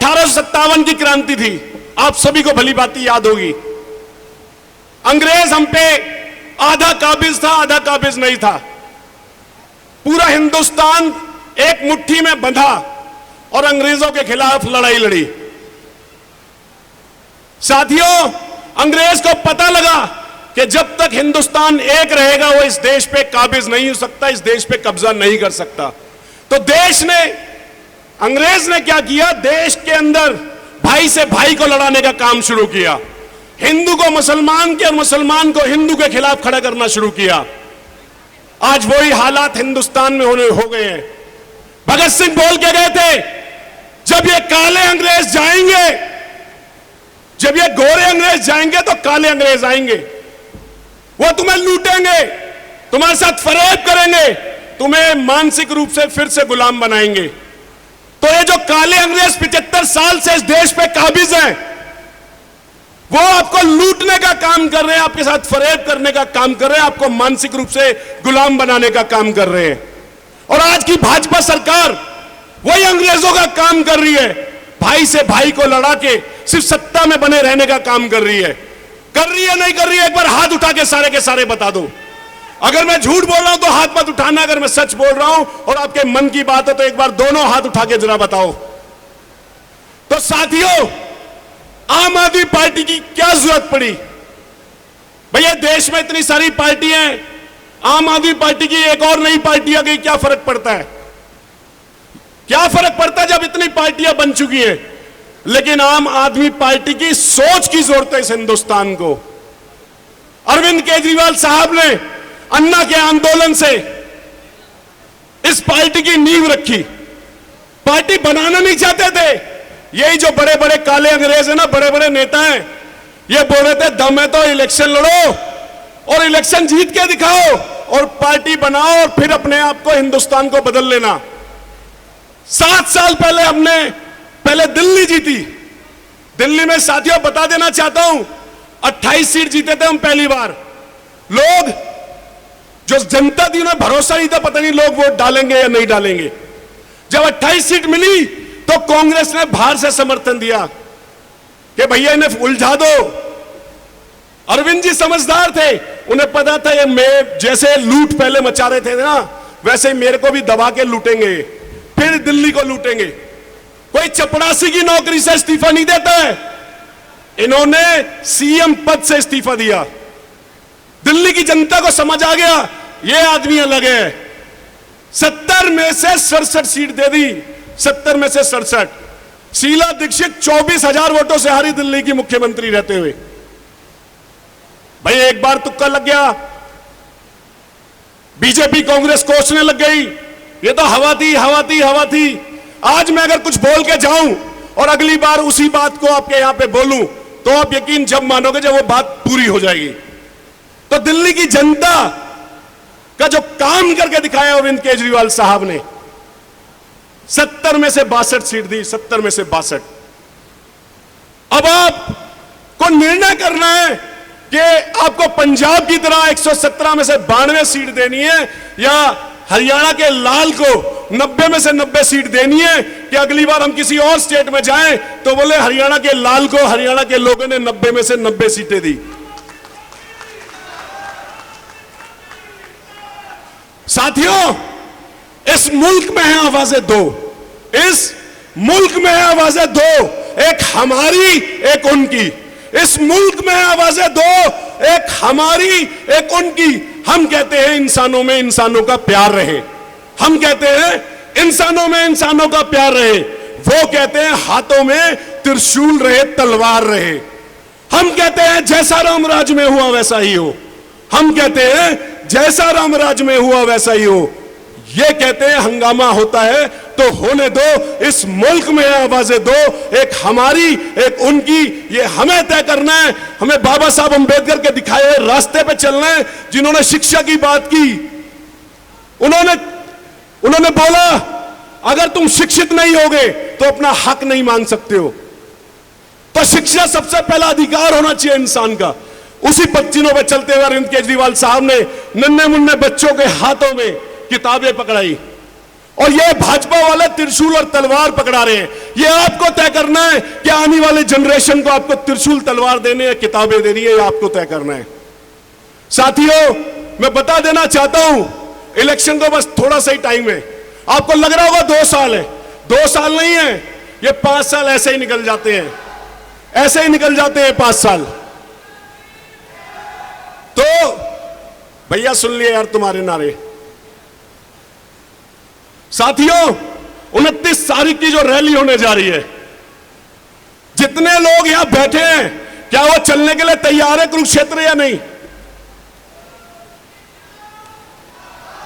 1857 की क्रांति थी, आप सभी को भली भांति याद होगी। अंग्रेज हम पे आधा काबिज था, आधा काबिज नहीं था। पूरा हिंदुस्तान एक मुट्ठी में बंधा और अंग्रेजों के खिलाफ लड़ाई लड़ी। साथियों, अंग्रेज को पता लगा कि जब तक हिंदुस्तान एक रहेगा वो इस देश पे काबिज नहीं हो सकता, इस देश पे कब्जा नहीं कर सकता। तो अंग्रेज ने क्या किया, देश के अंदर भाई से भाई को लड़ाने का काम शुरू किया। हिंदू को मुसलमान के और मुसलमान को हिंदू के खिलाफ खड़ा करना शुरू किया। आज वही हालात हिंदुस्तान में हो गए हैं। भगत सिंह बोल के गए थे, जब ये काले अंग्रेज जाएंगे, जब ये गोरे अंग्रेज जाएंगे तो काले अंग्रेज आएंगे, वो तुम्हें लूटेंगे, तुम्हारे साथ फरेब करेंगे, तुम्हें मानसिक रूप से फिर से गुलाम बनाएंगे। तो ये जो काले अंग्रेज 75 साल से इस देश पे काबिज हैं, वो आपको लूटने का काम कर रहे हैं, आपके साथ फरेब करने का काम कर रहे हैं, आपको मानसिक रूप से गुलाम बनाने का काम कर रहे हैं। और आज की भाजपा सरकार वही अंग्रेजों का काम कर रही है, भाई से भाई को लड़ा के सिर्फ सत्ता में बने रहने का काम कर रही है। कर रही है नहीं कर रही है, एक बार हाथ उठा के सारे बता दो। अगर मैं झूठ बोल रहा हूं तो हाथ मत उठाना, अगर मैं सच बोल रहा हूं और आपके मन की बात है तो एक बार दोनों हाथ उठा के जरा बताओ। तो साथियों, आम आदमी पार्टी की क्या जरूरत पड़ी? भैया देश में इतनी सारी पार्टियां हैं, आम आदमी पार्टी की एक और नई पार्टी आ गई, क्या फर्क पड़ता है? क्या फर्क पड़ता है जब इतनी पार्टियां बन चुकी हैं? लेकिन आम आदमी पार्टी की सोच की जरूरत है इस हिंदुस्तान को। अरविंद केजरीवाल साहब ने अन्ना के आंदोलन से इस पार्टी की नींव रखी। पार्टी बनाना नहीं चाहते थे। यही जो बड़े बड़े काले अंग्रेज है ना, बड़े बड़े नेता हैं, ये बोल रहे थे दम है तो इलेक्शन लड़ो और इलेक्शन जीत के दिखाओ और पार्टी बनाओ और फिर अपने आप को हिंदुस्तान को बदल लेना। 7 साल पहले हमने पहले दिल्ली जीती। दिल्ली में साथियों बता देना चाहता हूं, 28 सीट जीते थे हम पहली बार। लोग जो जनता थी उन्हें भरोसा नहीं था, पता नहीं लोग वोट डालेंगे या नहीं डालेंगे। जब 28 सीट मिली तो कांग्रेस ने बाहर से समर्थन दिया कि भैया इन्हें उलझा दो। अरविंद जी समझदार थे, उन्हें पता था ये मैं जैसे लूट पहले मचा रहे थे ना, वैसे ही मेरे को भी दबा के लूटेंगे, फिर दिल्ली को लूटेंगे। कोई चपरासी की नौकरी से इस्तीफा नहीं देता है। इन्होंने सीएम पद से इस्तीफा दिया। दिल्ली की जनता को समझ आ गया ये आदमी अलग है। 70 में से 67 सीट दे दी, 70 में से 67। शीला दीक्षित 24,000 वोटों से हारी दिल्ली की मुख्यमंत्री रहते हुए। भाई एक बार तुक्का लग गया, बीजेपी कांग्रेस कोसने लग गई, ये तो हवा थी। आज मैं अगर कुछ बोल के जाऊं और अगली बार उसी बात को आपके यहां पे बोलूं तो आप यकीन जब मानोगे जब वो बात पूरी हो जाएगी। तो दिल्ली की जनता का जो काम करके दिखाया अरविंद केजरीवाल साहब ने, 70 में से 62 सीट दी, 70 में से 62। अब आपको निर्णय करना है कि आपको पंजाब की तरह 117 में से 92 सीट देनी है या हरियाणा के लाल को 90 में से 90 सीट देनी है कि अगली बार हम किसी और स्टेट में जाएं तो बोले हरियाणा के लाल को हरियाणा के लोगों ने 90 में से 90 सीटें दी। साथियों, इस मुल्क में है आवाजें दो, इस मुल्क में है आवाजें दो, एक हमारी एक उनकी। इस मुल्क में है आवाजें दो, एक हमारी एक उनकी। हम कहते हैं इंसानों में इंसानों का प्यार रहे, हम कहते हैं इंसानों में इंसानों का प्यार रहे, वो कहते हैं हाथों में त्रिशूल रहे, तलवार रहे। हम कहते हैं जैसा रामराज में हुआ वैसा ही हो, हम कहते हैं जैसा रामराज में हुआ वैसा ही हो। ये कहते हैं हंगामा होता है तो होने दो, इस मुल्क में आवाजें दो, एक हमारी एक उनकी। ये हमें तय करना है, हमें बाबा साहब अंबेडकर के दिखाए हुए रास्ते पे चलना है। जिन्होंने शिक्षा की बात की, उन्होंने बोला अगर तुम शिक्षित नहीं होगे तो अपना हक नहीं मांग सकते हो। तो शिक्षा सबसे पहला अधिकार होना चाहिए इंसान का। उसी पच्चीनों पे चलते हुए अरविंद केजरीवाल साहब ने नन्हे मुन्ने बच्चों के हाथों में किताबें पकड़ाई और ये भाजपा वाले त्रिशूल और तलवार पकड़ा रहे हैं। ये आपको तय करना है कि आने वाले जनरेशन को आपको त्रिशूल तलवार देने हैं, किताबें देनी है, आपको तय करना है। साथियों, मैं बता देना चाहता हूं, इलेक्शन को बस थोड़ा सा ही टाइम है। आपको लग रहा होगा 2 साल है, 2 साल नहीं है, ये 5 साल ऐसे ही निकल जाते हैं, ऐसे ही निकल जाते हैं 5 साल। तो भैया सुन लिए यार तुम्हारे नारे। साथियों, 29 तारीख की जो रैली होने जा रही है, जितने लोग यहां बैठे हैं, क्या वो चलने के लिए तैयार है कुरुक्षेत्र या नहीं?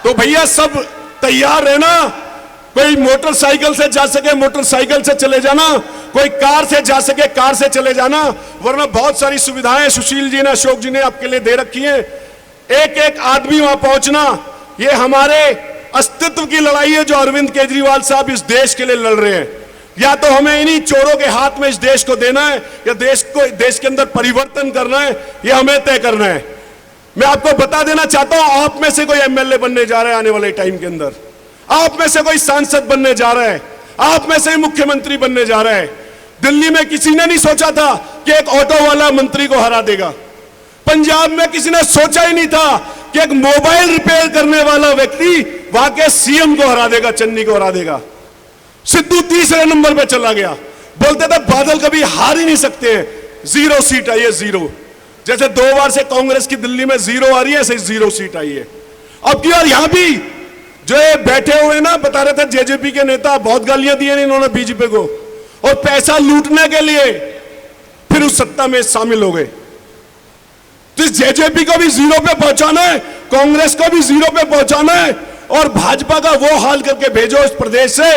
तो भैया सब तैयार रहना। कोई मोटरसाइकिल से जा सके मोटरसाइकिल से चले जाना, कोई कार से जा सके कार से चले जाना, वरना बहुत सारी सुविधाएं सुशील जी ने, अशोक जी ने आपके लिए दे रखी हैं। एक एक आदमी वहां पहुंचना, ये हमारे अस्तित्व की लड़ाई है जो अरविंद केजरीवाल साहब इस देश के लिए लड़ रहे हैं। या तो हमें इन्हीं चोरों के हाथ में इस देश को देना है, या देश के अंदर परिवर्तन करना है, ये हमें तय करना है। मैं आपको बता देना चाहता हूं, आप में से कोई एमएलए बनने जा रहा है आने वाले टाइम के अंदर, आप में से कोई सांसद बनने जा रहा है, आप में से ही मुख्यमंत्री बनने जा रहा है। दिल्ली में किसी ने नहीं सोचा था कि एक ऑटो वाला मंत्री को हरा देगा। पंजाब में किसी ने सोचा ही नहीं था कि एक मोबाइल रिपेयर करने वाला व्यक्ति वहां के सीएम को हरा देगा, चन्नी को हरा देगा। सिद्धू तीसरे नंबर पे चला गया। बोलते थे बादल कभी हार ही नहीं सकते हैं, 0 सीट आई है, 0। जैसे 2 बार से कांग्रेस की दिल्ली में 0 आ रही है, ऐसे 0 सीट आई है। अब की बार यहां भी जो बैठे हुए ना, बता रहे थे जेजेपी के नेता, बहुत गालियां दी इन्होंने बीजेपी को, और पैसा लूटने के लिए फिर उस सत्ता में शामिल हो गए। तो इस जेजेपी को भी 0 पे पहुंचाना है, कांग्रेस को भी 0 पे पहुंचाना है, और भाजपा का वो हाल करके भेजो इस प्रदेश से।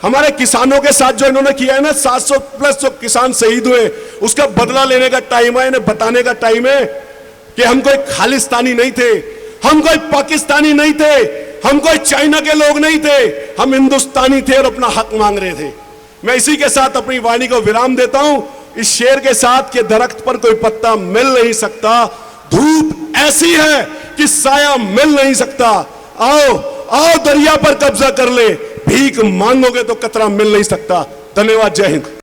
हमारे किसानों के साथ जो इन्होंने किया है ना, 700 प्लस जो किसान शहीद हुए, उसका बदला लेने का टाइम है, इन्हें बताने का टाइम है कि हम कोई खालिस्तानी नहीं थे, हम कोई पाकिस्तानी नहीं थे, हम कोई चाइना के लोग नहीं थे, हम हिंदुस्तानी थे और अपना हक मांग रहे थे। मैं इसी के साथ अपनी वाणी को विराम देता हूं, इस शेर के साथ कि दरख्त पर कोई पत्ता मिल नहीं सकता, धूप ऐसी है कि साया मिल नहीं सकता। आओ आओ दरिया पर कब्जा कर ले, भीख मांगोगे तो कतरा मिल नहीं सकता। धन्यवाद, जय हिंद।